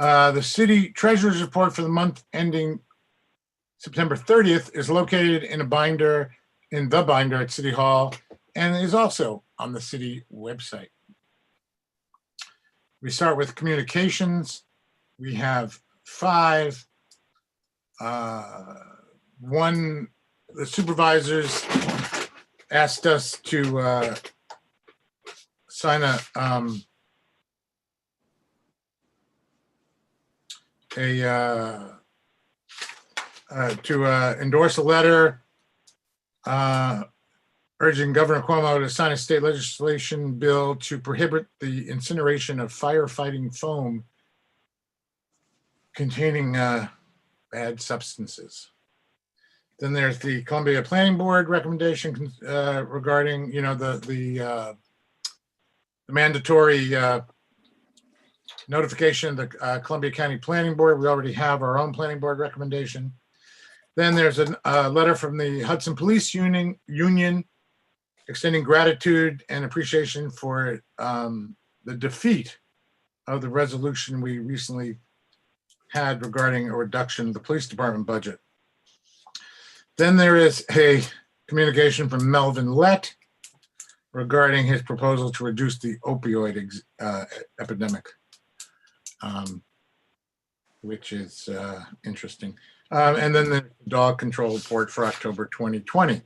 The city treasurer's report for the month ending September 30th is located in the binder at City Hall and is also on the city website. We start with communications. We have 5. One, the supervisors asked us to sign to endorse a letter urging Governor Cuomo to sign a state legislation bill to prohibit the incineration of firefighting foam containing bad substances. Then there's the Columbia Planning Board recommendation regarding, the mandatory notification of the Columbia County Planning Board. We already have our own Planning Board recommendation. Then there's a letter from the Hudson Police Union extending gratitude and appreciation for the defeat of the resolution we recently had regarding a reduction of the police department budget. Then there is a communication from Melvin Lett regarding his proposal to reduce the opioid epidemic, which is interesting. And then the dog control report for October 2020.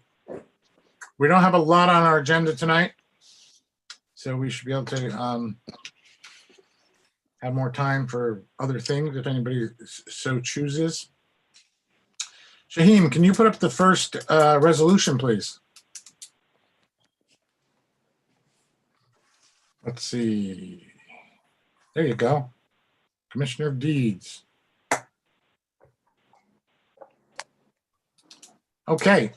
We don't have a lot on our agenda tonight, so we should be able to have more time for other things if anybody so chooses. Shaheem, can you put up the first resolution, please? Let's see. There you go. Commissioner of Deeds. Okay.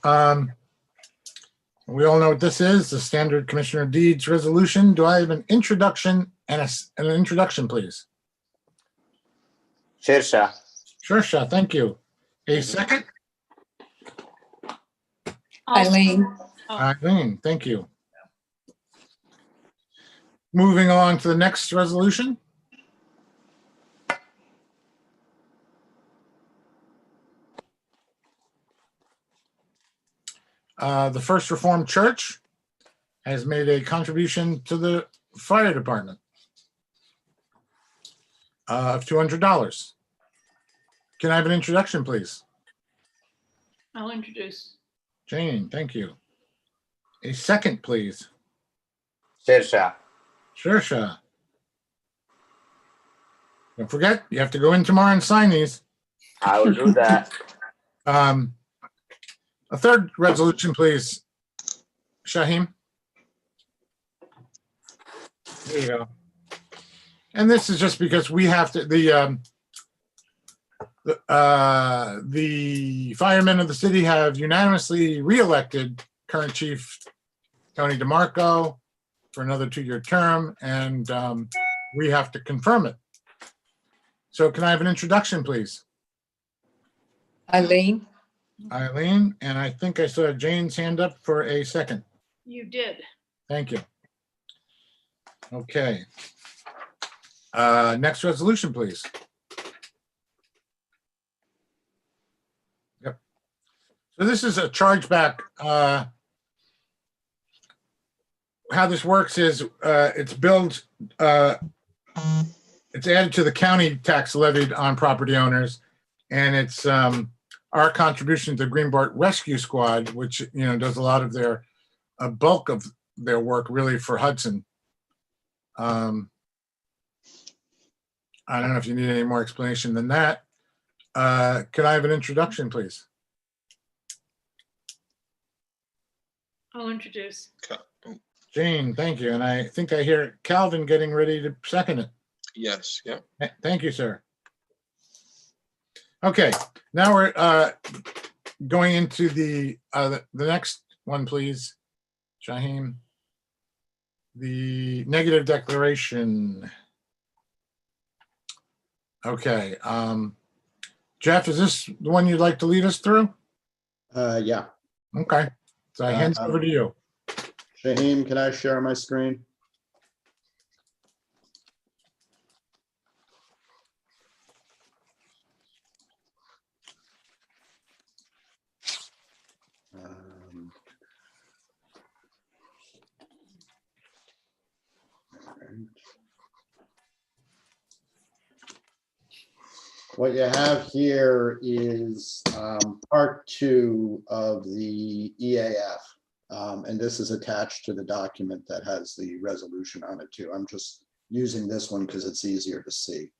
We all know what this is, the standard Commissioner of Deeds resolution. Do I have an introduction and an introduction, please? Shersha. Shersha, thank you. A second? Eileen. Eileen, thank you. Moving on to the next resolution. The First Reformed Church has made a contribution to the fire department of $200. Can I have an introduction, please? I'll introduce. Jane, thank you. A second, please. Shersha. Shersha. Don't forget, you have to go in tomorrow and sign these. I will do that. A third resolution, please. Shaheem. There you go. And this is just because we have to, the firemen of the city have unanimously reelected current chief Tony DeMarco for another 2-year term, and we have to confirm it. So can I have an introduction, please? Eileen. Eileen, and I think I saw Jane's hand up for a second. You did. Thank you. Okay. Next resolution, please. Yep. So this is a chargeback. How this works is it's billed, it's added to the county tax levied on property owners, and it's our contribution to the Greenbart Rescue Squad, which does a lot of their bulk of their work really for Hudson. I don't know if you need any more explanation than that. Could I have an introduction, please? I'll introduce. Jane, thank you. And I think I hear Calvin getting ready to second it. Yes, yeah. Thank you, sir. Okay, now we're going into the next one, please, Shaheem. The negative declaration. Okay, Jeff, is this the one you'd like to lead us through? Yeah. Okay, so I hand it over to you. Shaheem, can I share my screen? What you have here is part 2 of the EAF. And this is attached to the document that has the resolution on it too. I'm just using this one because it's easier to see.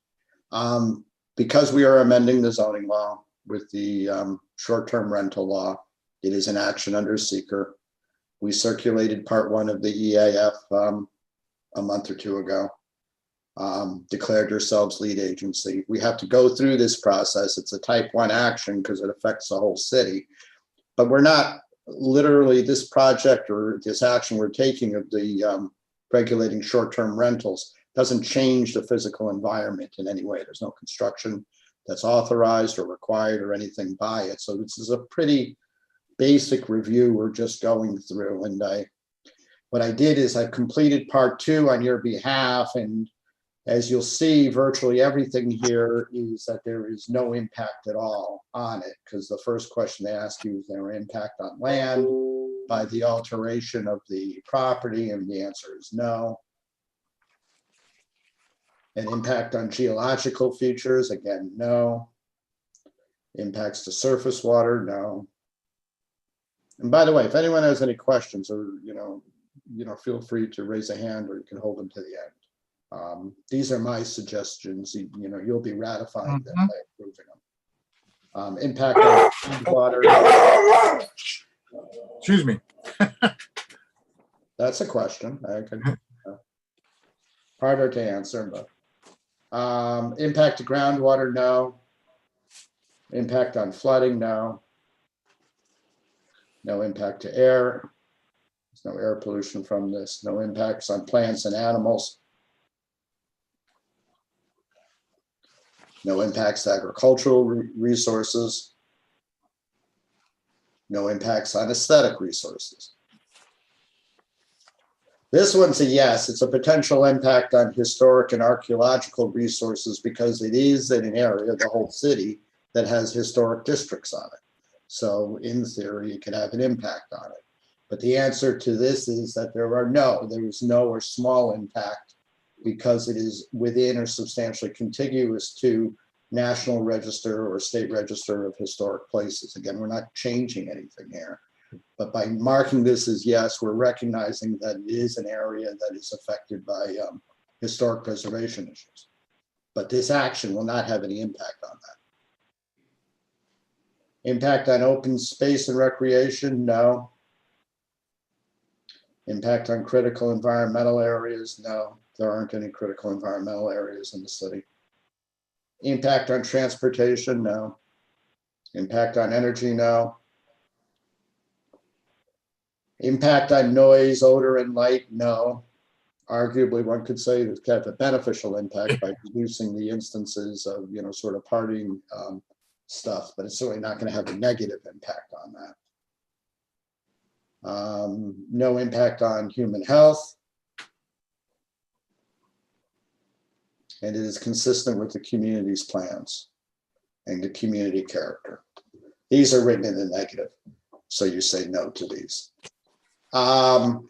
Because we are amending the zoning law with the short-term rental law, it is an action under seeker. We circulated part 1 of the EAF a month or 2 ago. Declared yourselves lead agency. We have to go through this process. It's a type 1 action because it affects the whole city. But we're not literally, this project or this action we're taking of the regulating short-term rentals doesn't change the physical environment in any way. There's no construction that's authorized or required or anything by it. So this is a pretty basic review we're just going through. And what I did is I completed part 2 on your behalf. And as you'll see, virtually everything here is that there is no impact at all on it, because the first question they ask you is there impact on land by the alteration of the property, and the answer is no. An impact on geological features, again, no. Impacts to surface water, no. And by the way, if anyone has any questions or, feel free to raise a hand, or you can hold them to the end. These are my suggestions. You'll be ratifying them by approving them. Impact on water. Excuse me. That's a question. I can harder to answer, but impact to groundwater, no. Impact on flooding, no. No impact to air. There's no air pollution from this. No impacts on plants and animals. No impacts to agricultural resources. No impacts on aesthetic resources. This one's a yes. It's a potential impact on historic and archaeological resources because it is in an area, the whole city, that has historic districts on it. So in theory, it could have an impact on it. But the answer to this is that there is no or small impact, because it is within or substantially contiguous to National Register or State Register of Historic Places. Again, we're not changing anything here, but by marking this as yes, we're recognizing that it is an area that is affected by historic preservation issues. But this action will not have any impact on that. Impact on open space and recreation, no. Impact on critical environmental areas, no. There aren't any critical environmental areas in the city. Impact on transportation, no. Impact on energy, no. Impact on noise, odor, and light, no. Arguably, one could say that could have a beneficial impact by reducing the instances of, sort of partying stuff, but it's certainly not going to have a negative impact on that. No impact on human health. And it is consistent with the community's plans and the community character. These are written in the negative, so you say no to these. And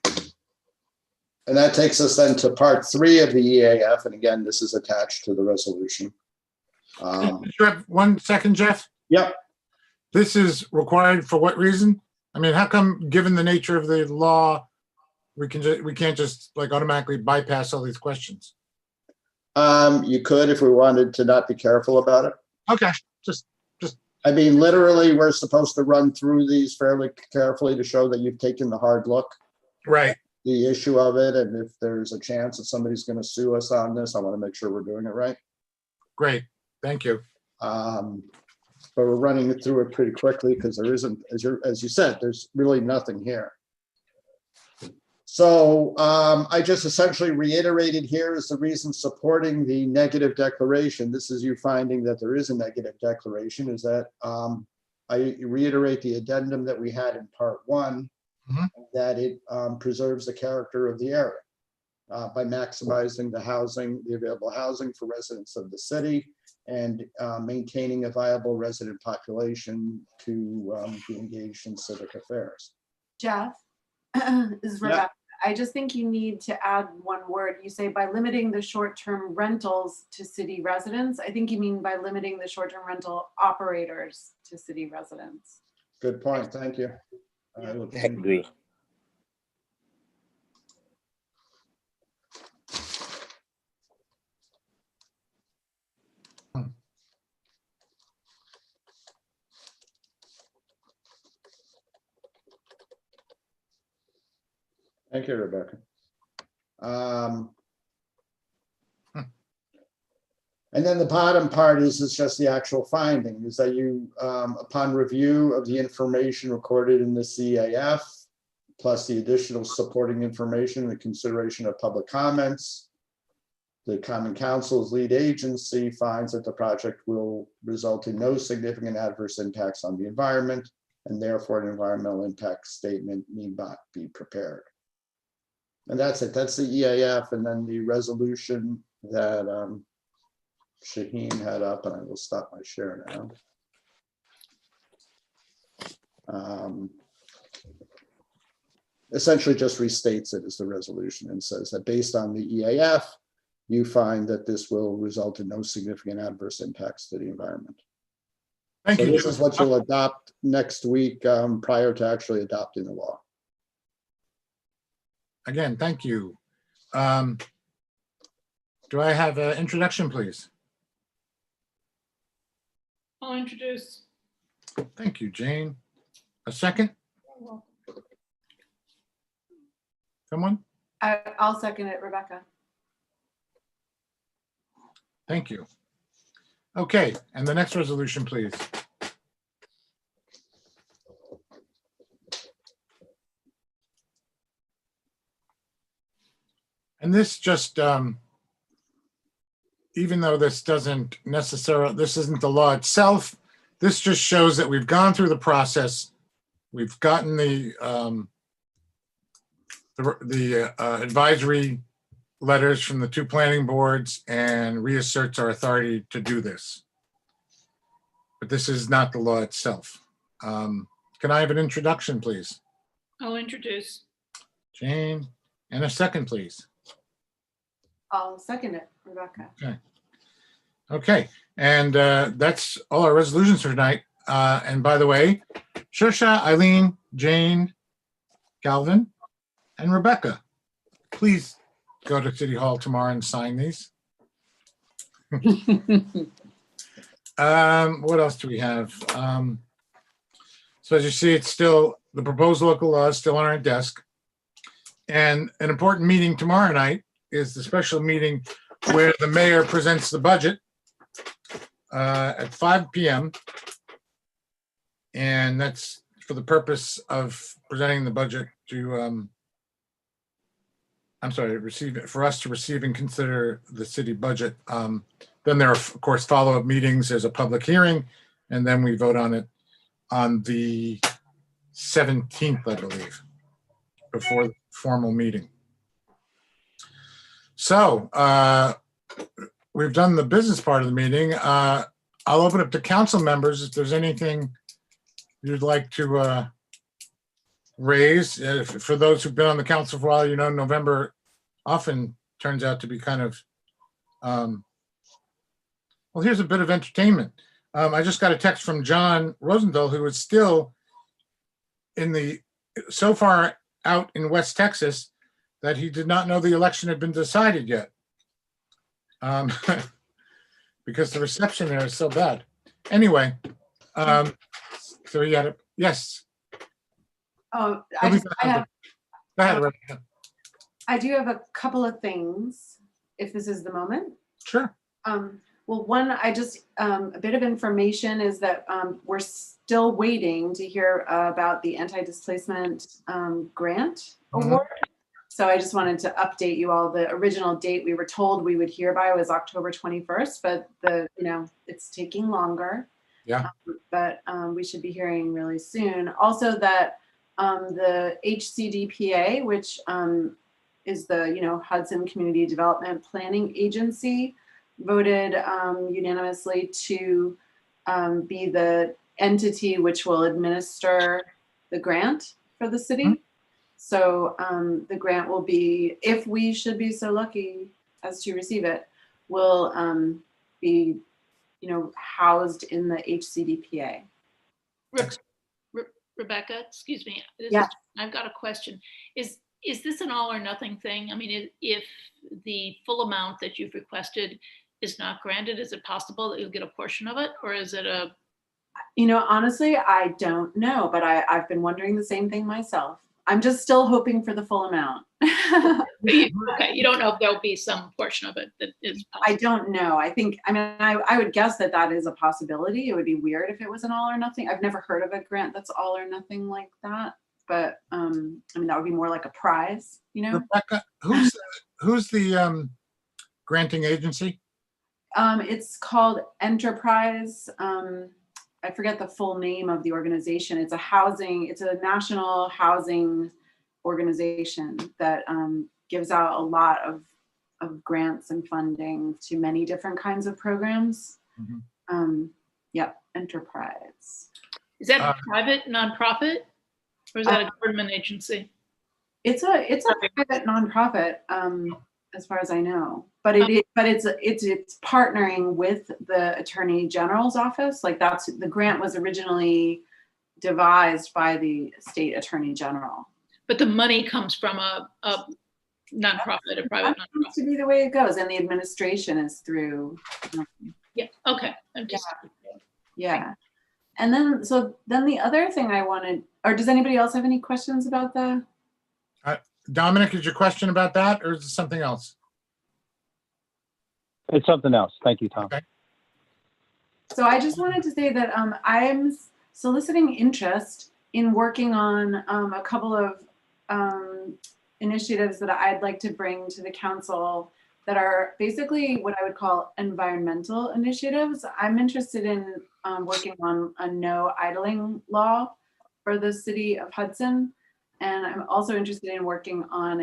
that takes us then to part 3 of the EAF. And again, this is attached to the resolution. Sure, 1 second, Jeff. Yep. This is required for what reason? I mean, how come, given the nature of the law, we can't just like automatically bypass all these questions? You could if we wanted to not be careful about it. Okay, just. I mean, literally, we're supposed to run through these fairly carefully to show that you've taken the hard look. Right. The issue of it, and if there's a chance that somebody's going to sue us on this, I want to make sure we're doing it right. Great, thank you. But we're running it through it pretty quickly because there isn't, as you said, there's really nothing here. So I just essentially reiterated here is the reason supporting the negative declaration. This is you finding that there is a negative declaration, is that I reiterate the addendum that we had in part 1, that it preserves the character of the area by maximizing the available housing for residents of the city, and maintaining a viable resident population to be engaged in civic affairs. Jeff, this is Rebecca. I just think you need to add one word. You say by limiting the short-term rentals to city residents. I think you mean by limiting the short-term rental operators to city residents. Good point. Thank you. Yeah. I will I agree. Thank you, Rebecca. And then the bottom part is just the actual finding, is that you, upon review of the information recorded in the CAF, plus the additional supporting information, the consideration of public comments, the Common Council's lead agency finds that the project will result in no significant adverse impacts on the environment, and therefore an environmental impact statement need not be prepared. And that's it. That's the EAF, and then the resolution that Shaheen had up, and I will stop my share now. Essentially just restates it as the resolution and says that based on the EAF, you find that this will result in no significant adverse impacts to the environment. Thank So you. this is what you'll adopt next week prior to actually adopting the law. Again, thank you. Do I have an introduction, please? I'll introduce. Thank you, Jane. A second, someone? I'll second it, Rebecca. Thank you. Okay, and the next resolution, please. And this just, even though this doesn't necessarily, this isn't the law itself, this just shows that we've gone through the process. We've gotten the advisory letters from the two planning boards and reasserts our authority to do this. But this is not the law itself. Can I have an introduction, please? I'll introduce. Jane, and a second, please. I'll second it, Rebecca. Okay, and that's all our resolutions for tonight. And by the way, Shusha, Eileen, Jane, Calvin, and Rebecca, please go to City Hall tomorrow and sign these. What else do we have? So as you see, it's still, the proposed local law is still on our desk. And an important meeting tomorrow night is the special meeting where the mayor presents the budget at 5 p.m. And that's for the purpose of presenting the budget to, for us to receive and consider the city budget. Then there are, of course, follow-up meetings. There's a public hearing, and then we vote on it on the 17th, I believe, before the formal meeting. So we've done the business part of the meeting. I'll open up to council members if there's anything you'd like to raise. For those who've been on the council for a while, you know, November often turns out to be kind of, well, here's a bit of entertainment. I just got a text from John Rosenthal, who is still so far out in West Texas that he did not know the election had been decided yet. Because the reception there is so bad. Anyway, so he had a, yes. Oh, Go ahead, Rebecca. I do have a couple of things, if this is the moment. Sure. Well, one, a bit of information is that we're still waiting to hear about the anti-displacement grant award. So I just wanted to update you all. The original date we were told we would hear by was October 21st, but it's taking longer. Yeah. But we should be hearing really soon. Also that the HCDPA, which is the Hudson Community Development Planning Agency, voted unanimously to be the entity which will administer the grant for the city. So the grant will be, if we should be so lucky as to receive it, will be, housed in the HCDPA. Rebecca, excuse me. Yeah. I've got a question. Is this an all or nothing thing? I mean, if the full amount that you've requested is not granted, is it possible that you'll get a portion of it, or is it a? Honestly, I don't know, but I've been wondering the same thing myself. I'm just still hoping for the full amount. Okay, you don't know if there'll be some portion of it that is I possible. don't know. I would guess that is a possibility. It would be weird if it was an all or nothing. I've never heard of a grant that's all or nothing like that. But that would be more like a prize, Rebecca, who's the granting agency? It's called Enterprise. I forget the full name of the organization. It's a national housing organization that gives out a lot of grants and funding to many different kinds of programs. Yep, Enterprise. Is that private nonprofit, or is that a government agency? It's a private nonprofit, as far as I know. But it's partnering with the Attorney General's office. Like the grant was originally devised by the state Attorney General. But the money comes from a nonprofit, a private That seems nonprofit. to be the way it goes, and the administration is through. Yeah. Okay. I'm just. Yeah. And then the other thing I wanted, or does anybody else have any questions about the? Dominic, is your question about that, or is it something else? It's something else. Thank you, Tom. Okay. So I just wanted to say that I'm soliciting interest in working on a couple of initiatives that I'd like to bring to the council that are basically what I would call environmental initiatives. I'm interested in working on a no idling law for the city of Hudson. And I'm also interested in working on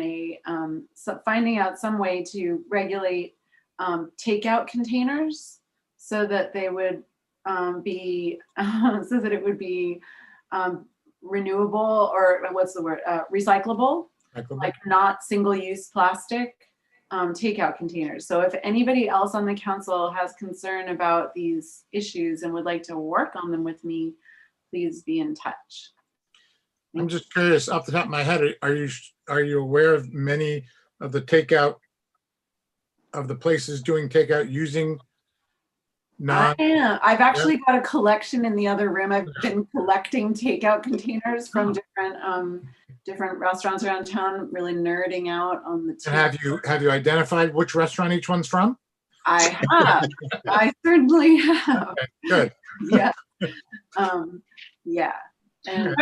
finding out some way to regulate takeout containers so that they would be renewable, or what's the word, recyclable, like not single-use plastic takeout containers. So if anybody else on the council has concern about these issues and would like to work on them with me, please be in touch. I'm just curious, off the top of my head, are you aware of many of the places doing takeout using I am. I've actually got a collection in the other room. I've been collecting takeout containers from different restaurants around town, really nerding out on the And have you identified which restaurant each one's from? I have. I certainly have. Okay, good. Yeah. Yeah. And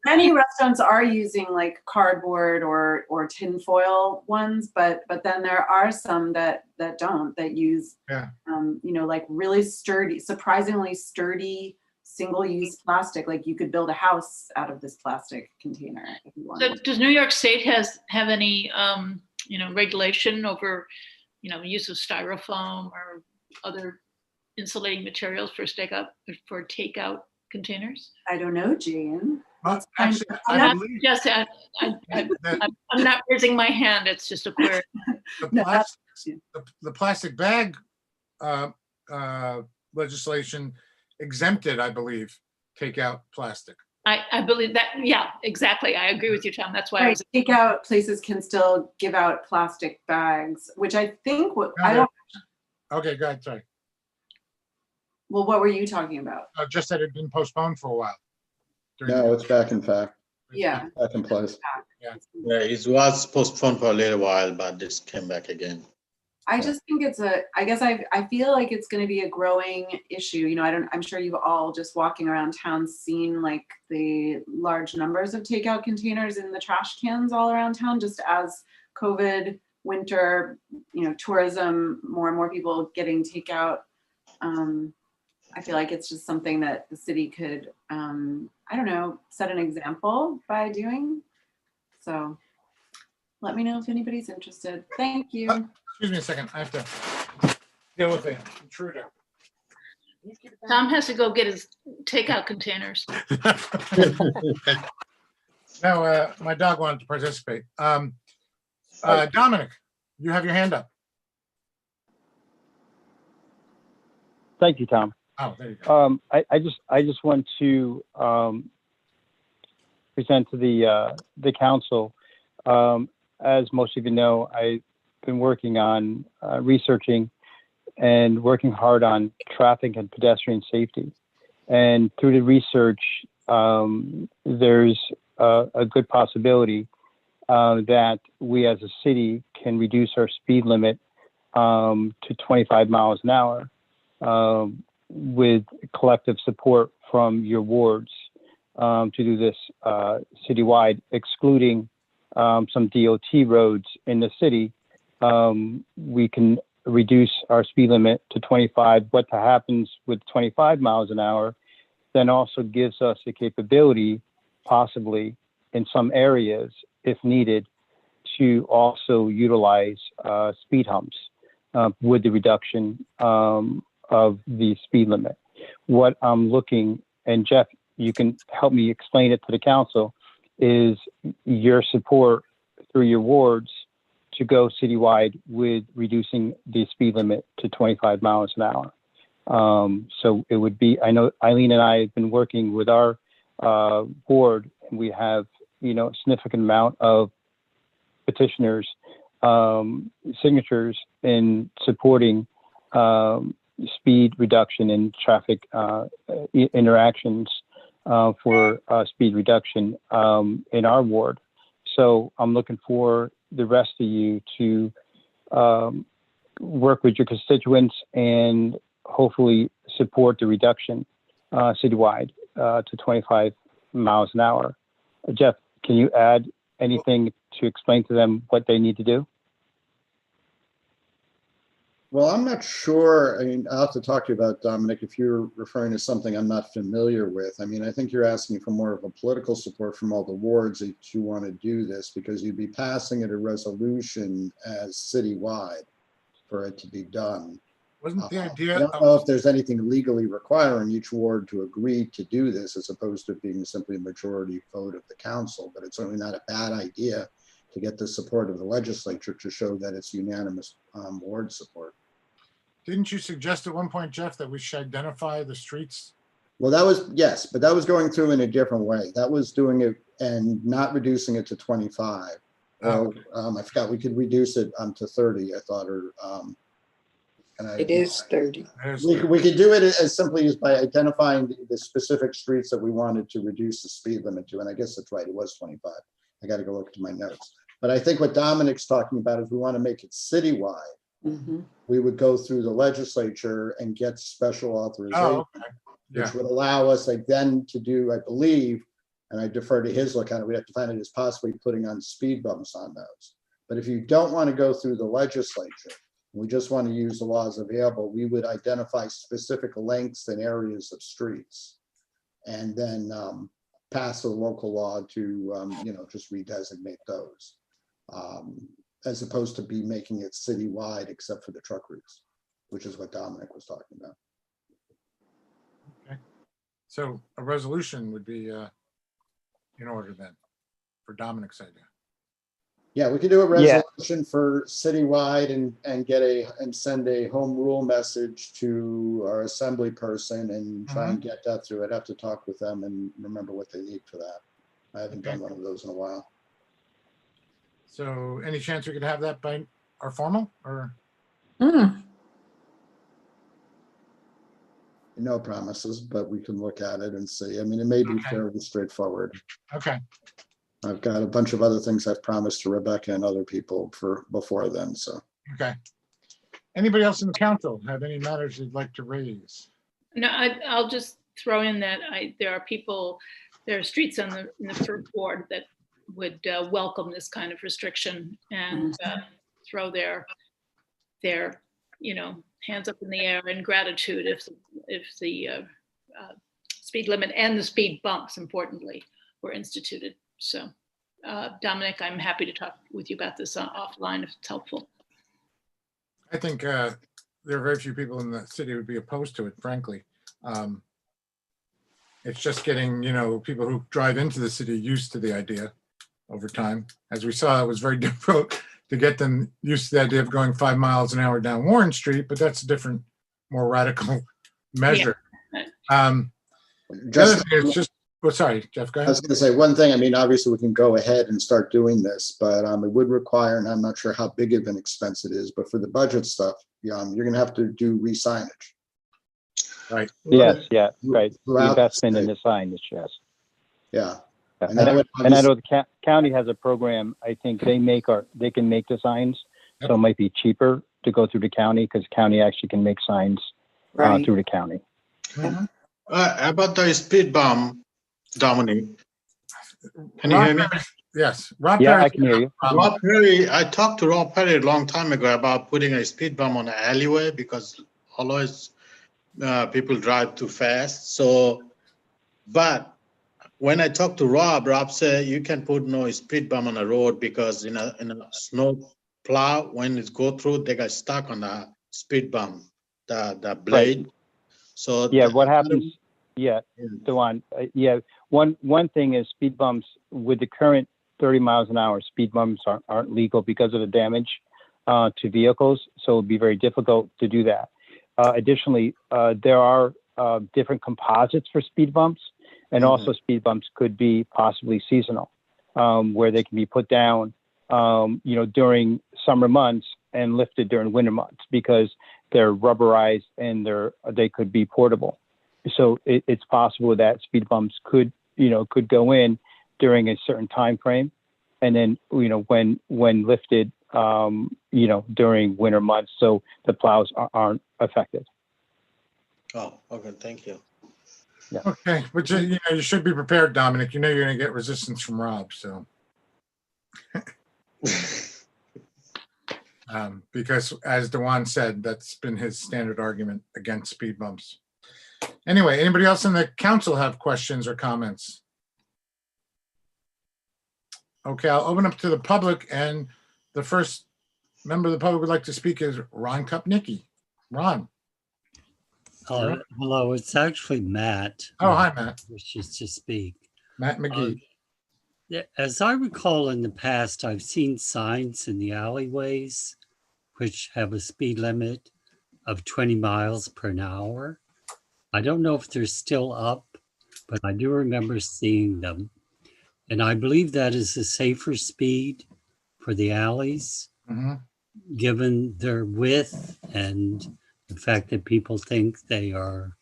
many restaurants are using like cardboard or tinfoil ones, but then there are some that don't, that use like really sturdy, surprisingly sturdy single-use plastic. Like you could build a house out of this plastic container if you So wanted. does New York State have any regulation over use of styrofoam or other insulating materials for takeout containers? I don't know, Jane. Actually, I'm not raising my hand. It's just a query. the plastic bag legislation exempted, I believe, takeout plastic. I believe that. Yeah, exactly. I agree with you, Tom. That's why. Right. Takeout places can still give out plastic bags, which I think I don't. Okay, go ahead. Sorry. Well, what were you talking about? Just that it had been postponed for a while. No, it's back in fact. Yeah. Back in place. Yeah, it was postponed for a little while, but this came back again. I just think I feel like it's going to be a growing issue. I'm sure you've all just walking around town seen like the large numbers of takeout containers in the trash cans all around town, just as COVID, winter, tourism, more and more people getting takeout. I feel like it's just something that the city could, set an example by doing. So let me know if anybody's interested. Thank you. Excuse me a second. I have to deal with the intruder. Tom has to go get his takeout containers. No, my dog wanted to participate. Dominic, you have your hand up. Thank you, Tom. Oh, there you go. I just want to present to the council. As most of you know, I've been working on researching and working hard on traffic and pedestrian safety. And through the research, there's a good possibility that we as a city can reduce our speed limit to 25 miles an hour with collective support from your wards to do this citywide, excluding some DOT roads in the city. We can reduce our speed limit to 25. What happens with 25 miles an hour then also gives us the capability, possibly in some areas, if needed, to also utilize speed humps with the reduction of the speed limit. What I'm looking, and Jeff, you can help me explain it to the council, is your support through your wards to go citywide with reducing the speed limit to 25 miles an hour. So it would be, I know Eileen and I have been working with our board, and we have, a significant amount of petitioners, signatures in supporting speed reduction in traffic interactions for speed reduction in our ward. So I'm looking for the rest of you to work with your constituents and hopefully support the reduction citywide to 25 miles an hour. Jeff, can you add anything to explain to them what they need to do? Well, I'm not sure. I mean, I'll have to talk to you about, Dominic, if you're referring to something I'm not familiar with. I mean, I think you're asking for more of a political support from all the wards that you want to do this, because you'd be passing it a resolution as citywide for it to be done. Wasn't the I idea don't know if there's anything legally requiring each ward to agree to do this, as opposed to being simply a majority vote of the council, but it's certainly not a bad idea to get the support of the legislature to show that it's unanimous ward support. Didn't you suggest at one point, Jeff, that we should identify the streets? Well, that was, yes, but that was going through in a different way. That was doing it and not reducing it to 25. Or I forgot, we could reduce it to 30, I thought, or It is 30. we could do it as simply as by identifying the specific streets that we wanted to reduce the speed limit to. And I guess that's right, it was 25. I got to go look to my notes. But I think what Dominic's talking about is we want to make it citywide. Mm-hmm. We would go through the legislature and get special authorization, Oh, okay. Yeah. which would allow us like then to do, I believe, and I defer to his look on it, we have to find it as possibly putting on speed bumps on those. But if you don't want to go through the legislature, we just want to use the laws available, we would identify specific lengths and areas of streets and then pass a local law to, just redesignate those. As opposed to be making it citywide, except for the truck routes, which is what Dominic was talking about. Okay. So a resolution would be in order then for Dominic's idea. Yeah, we could do a resolution for citywide and send a home rule message to our assembly person and try and get that through. I'd have to talk with them and remember what they need for that. I haven't done one of those in a while. So any chance we could have that by our formal or? No promises, but we can look at it and see. I mean, it may be Okay. fairly straightforward. Okay. I've got a bunch of other things I've promised to Rebecca and other people for before then, so. Okay. Anybody else in the council have any matters they'd like to raise? No, I'll just throw in that there are streets in the first ward that would welcome this kind of restriction and throw their hands up in the air in gratitude if the speed limit and the speed bumps, importantly, were instituted. So, Dominic, I'm happy to talk with you about this offline if it's helpful. I think there are very few people in the city who would be opposed to it, frankly. It's just getting, people who drive into the city used to the idea over time. As we saw, it was very difficult to get them used to the idea of going 5 miles an hour down Warren Street, but that's a different, more radical measure. The other Just, thing is just, sorry, Jeff, go I ahead. was going to say one thing. I mean, obviously we can go ahead and start doing this, but it would require, and I'm not sure how big of an expense it is, but for the budget stuff, you're going to have to do re-signage. Right. Yes, yeah, right. The Throughout investment in state. the signage, yes. Yeah. Yeah. And that would And I know the county has a program, I think they can make the signs. So it might be cheaper to go through the county because county actually can make signs Right. through the county. Mhm. About the speed bump, Dominic. Can you hear me? Yes. Rob Yeah, Perry- I can hear you. Rob Perry, I talked to Rob Perry a long time ago about putting a speed bump on the alleyway because always people drive too fast. So, but when I talked to Rob said you can put no speed bump on the road because in a snow plow, when it go through, they got stuck on the speed bump, the blade. So Yeah, what happens, Dewan, one thing is speed bumps with the current 30 miles an hour, speed bumps aren't legal because of the damage to vehicles. So it'd be very difficult to do that. Additionally, there are different composites for speed bumps, and also speed bumps could be possibly seasonal, where they can be put down, during summer months and lifted during winter months because they're rubberized and they could be portable. So it's possible that speed bumps could go in during a certain time frame, and then when lifted, during winter months, so the plows aren't affected. Oh, okay, thank you. Okay, but you should be prepared, Dominic. You're going to get resistance from Rob, so. Because as Dewan said, that's been his standard argument against speed bumps. Anyway, anybody else in the council have questions or comments? Okay, I'll open up to the public, and the first member of the public would like to speak is Ron Kupnicki. Ron. Hello, it's actually Matt. Oh, hi, Matt. Wishes to speak. Matt McGee. As I recall in the past, I've seen signs in the alleyways which have a speed limit of 20 miles per hour. I don't know if they're still up, but I do remember seeing them. And I believe that is a safer speed for the alleys, given their width and the fact that people think they are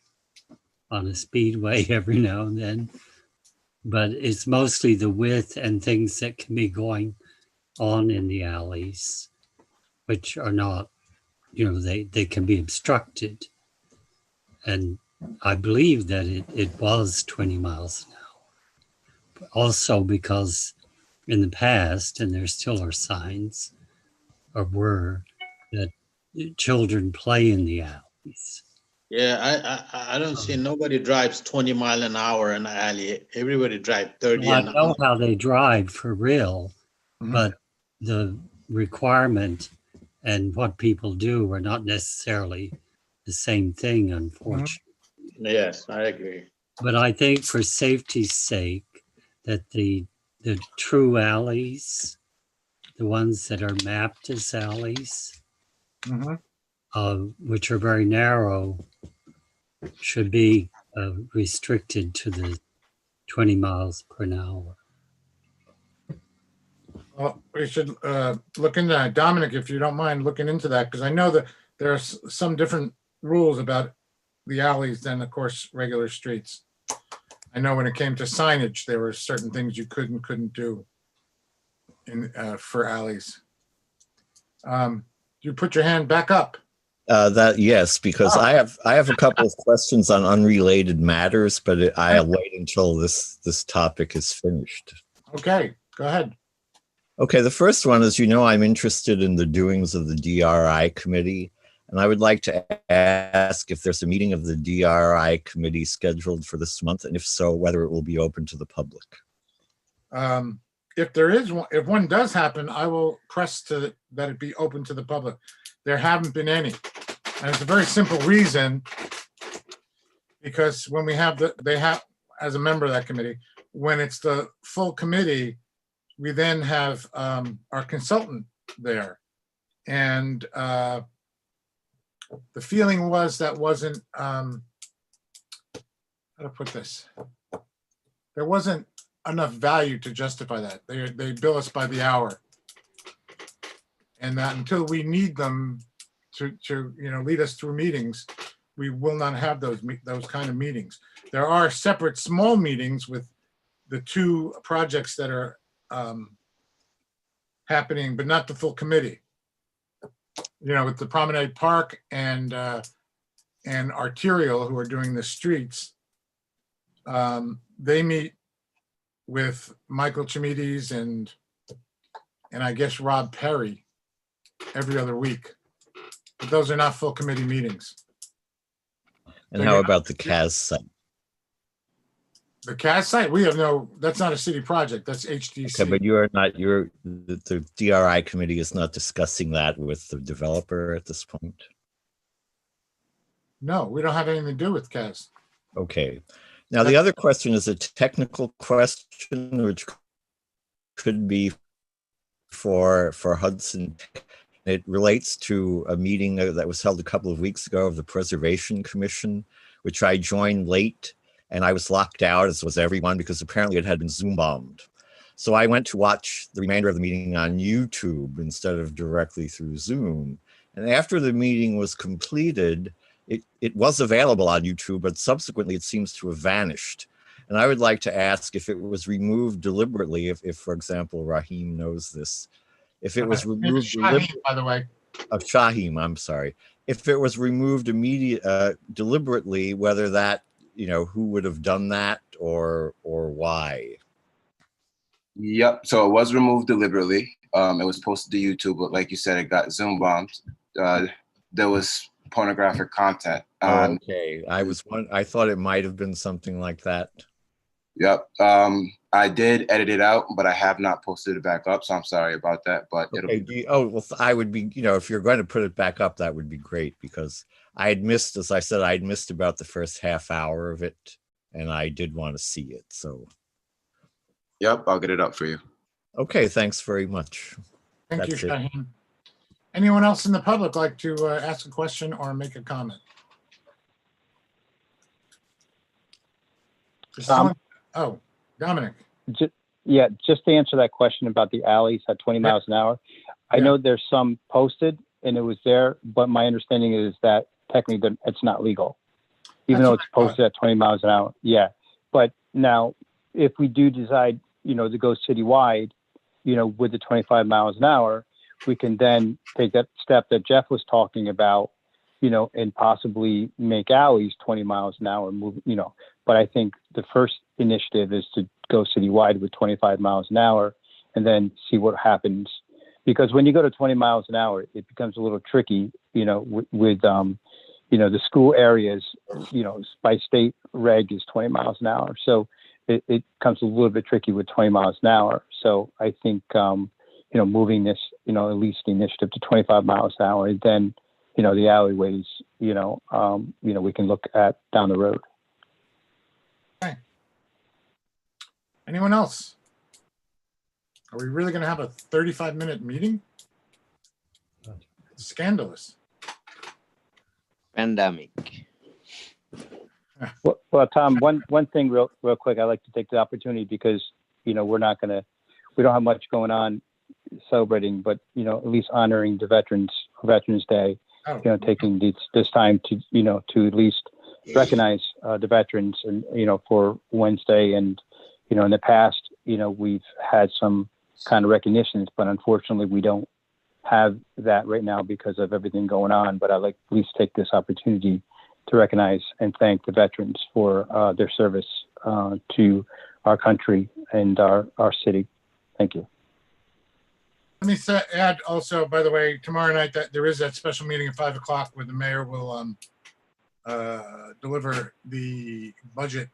on a speedway every now and then. But it's mostly the width and things that can be going on in the alleys, which are not, they can be obstructed. And I believe that it was 20 miles an hour. Also because in the past, and there still are signs, or were, that children play in the alleys. Yeah, I don't see nobody drives 20 mile an hour in the alley. Everybody drive 30 Well, an I know hour. how they drive for real, but the requirement and what people do are not necessarily the same thing, unfortunately. Yes, I agree. But I think for safety's sake, that the true alleys, the ones that are mapped as alleys, which are very narrow, should be restricted to the 20 miles per hour. Well, we should look into that. Dominic, if you don't mind looking into that, because I know that there are some different rules about the alleys than, of course, regular streets. I know when it came to signage, there were certain things you couldn't do for alleys. You put your hand back up. Yes, because I have a couple of questions on unrelated matters, but I'll wait until this topic is finished. Okay, go ahead. Okay, the first one is, I'm interested in the doings of the DRI committee, and I would like to ask if there's a meeting of the DRI committee scheduled for this month, and if so, whether it will be open to the public. If there is one, if one does happen, I will press that it be open to the public. There haven't been any. And it's a very simple reason, because when we have as a member of that committee. When it's the full committee, we then have our consultant there. And the feeling was that wasn't, how to put this? There wasn't enough value to justify that. They bill us by the hour. And that until we need them to lead us through meetings, we will not have those kind of meetings. There are separate small meetings with the two projects that are happening, but not the full committee. With the Promenade Park and Arterial, who are doing the streets, they meet with Michael Chimides and I guess Rob Perry every other week. But those are not full committee meetings. And how about the CAS site? The CAS site, that's not a city project, that's HDC. Okay, but the DRI committee is not discussing that with the developer at this point? No, we don't have anything to do with CAS. Okay. Now, the other question is a technical question, which could be for Hudson. It relates to a meeting that was held a couple of weeks ago of the Preservation Commission, which I joined late, and I was locked out, as was everyone, because apparently it had been Zoom bombed. So I went to watch the remainder of the meeting on YouTube instead of directly through Zoom. And after the meeting was completed, it was available on YouTube, but subsequently it seems to have vanished. And I would like to ask if it was removed deliberately, if for example, Raheem knows this, if it was removed Shaheem, by the way. Shaheem, I'm sorry. If it was removed deliberately, whether that, who would have done that or why? Yep. So it was removed deliberately. It was posted to YouTube, but like you said, it got Zoom bombed. There was pornographic content. Okay. I thought it might have been something like that. Yep. I did edit it out, but I have not posted it back up. So I'm sorry about that, but okay. I would be, if you're going to put it back up, that would be great, because I had missed, as I said, I'd missed about the first half hour of it, and I did want to see it. So. Yep. I'll get it up for you. Okay. Thanks very much. Thank you, Shaheem. Anyone else in the public like to ask a question or make a comment? Dominic. Just to answer that question about the alleys at 20 miles an hour. I know there's some posted and it was there, but my understanding is that technically it's not legal, even though it's posted at 20 miles an hour. Yeah. But now if we do decide, to go citywide, with the 25 miles an hour, we can then take that step that Jeff was talking about, and possibly make alleys 20 miles an hour, but I think the first initiative is to go citywide with 25 miles an hour and then see what happens. Because when you go to 20 miles an hour, it becomes a little tricky, with the school areas, by state reg is 20 miles an hour. So it becomes a little bit tricky with 20 miles an hour. So I think, moving this, at least the initiative to 25 miles an hour, and then, the alleyways, we can look at down the road. Okay. Anyone else? Are we really going to have a 35-minute meeting? It's scandalous. Pandemic. Well, Tom, one thing real quick, I'd like to take the opportunity because, we don't have much going on celebrating, but, at least honoring the Veterans Day, taking this time to, to at least recognize the veterans and, for Wednesday. And, in the past, we've had some kind of recognitions, but unfortunately we don't have that right now because of everything going on. But I'd like to at least take this opportunity to recognize and thank the veterans for their service to our country and our city. Thank you. Let me add also, by the way, tomorrow night that there is that special meeting at 5 o'clock where the mayor will deliver the budget.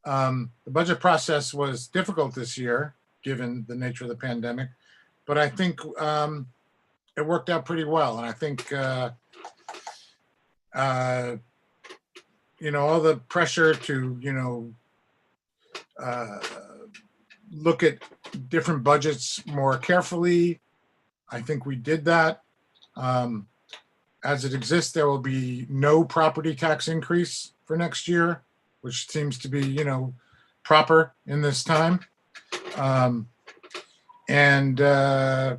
The budget process was difficult this year, given the nature of the pandemic, but I think it worked out pretty well. And I think, all the pressure to, look at different budgets more carefully. I think we did that. As it exists, there will be no property tax increase for next year, which seems to be, proper in this time. And I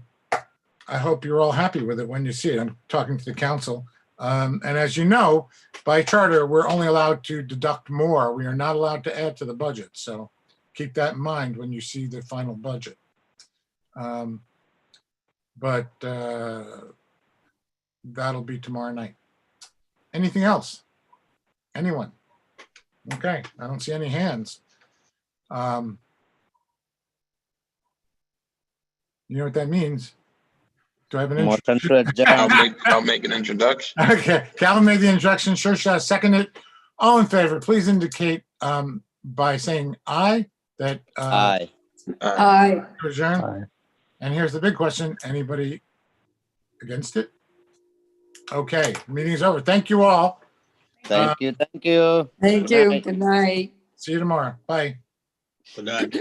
hope you're all happy with it when you see it. I'm talking to the council. And as you know, by charter, we're only allowed to deduct more. We are not allowed to add to the budget. So keep that in mind when you see the final budget. But that'll be tomorrow night. Anything else? Anyone? Okay, I don't see any hands. You know what that means? Do I have an Motion to adjourn. I'll make an introduction. Okay, Calvin made the introduction. Sure, second it. All in favor, please indicate by saying aye. That Aye. Aye. to adjourn. Aye. And here's the big question: anybody against it? Okay, meeting's over. Thank you all. Thank you. Thank you. Thank Good you. night. Good night. See you tomorrow. Bye. Good night.